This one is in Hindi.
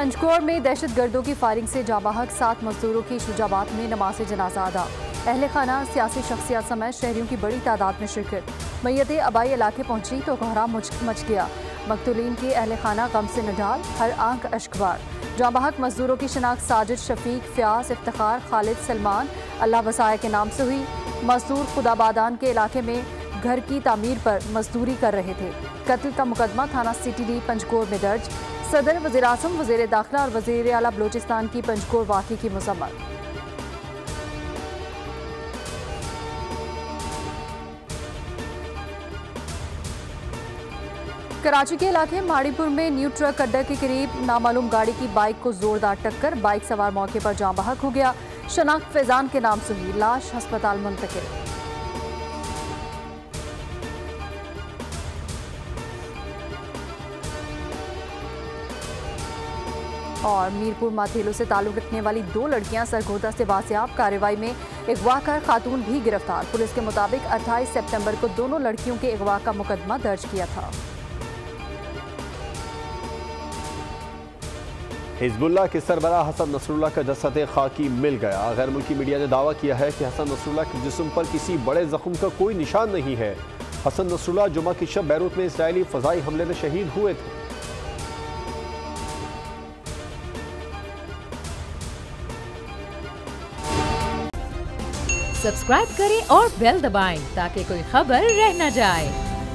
पंचकोट में दहशत गर्दों की फायरिंग से जाबाहक 7 मजदूरों की शुजाबात में नमाज जनाजा अदा। अहले खाना, सियासी शख्सियात समेत शहरियों की बड़ी तादाद में शिरकत। मैयतें आबाई इलाके पहुंची तो कोहराम मच गया। मकतूलीन के अहले खाना गम से नडाल, हर आंख अश्कबार। जाबाहक मजदूरों की शनाख्त साजिद, शफीक, फ्याज, इफ्तिखार, खालिद, सलमान अल्लाह वसाया के नाम से हुई। मजदूर खुदाबादान के इलाके में घर की तामीर पर मजदूरी कर रहे थे। कत्ल का मुकदमा थाना CTD पंचकोट में दर्ज। सदर, वज़ीर आज़म, वज़ीर दाखिला और वज़ीर आला बलूचिस्तान की पंचकोट वाक़ई की मज़म्मत। कराची के इलाके माड़ीपुर में न्यू ट्रक अड्डा के करीब नामालूम गाड़ी की बाइक को जोरदार टक्कर, बाइक सवार मौके पर जाँ बहक हो गया। शनाख्त फैजान के नाम से हुई, लाश अस्पताल मुंतकिल। और मीरपुर माथेलो से ताल्लुक रखने वाली 2 लड़कियां सरगोदा से बासियाब। कार्रवाई में अगवा कर खातून भी गिरफ्तार। पुलिस के मुताबिक 28 सितंबर को दोनों लड़कियों के अगवा का मुकदमा दर्ज किया था। हिजबुल्लाह के सरबराह हसन नसरुल्लाह का जसद खाकी मिल गया। गैर मुल्की मीडिया ने दावा किया है कि हसन नसरुल्लाह के जिस्म पर किसी बड़े जख्म का कोई निशान नहीं है। हसन नसरुल्लाह जुमा की शब बैरूत में इजरायली फजाई हमले में शहीद हुए थे। सब्सक्राइब करें और बेल दबाएं ताकि कोई खबर रह न जाए।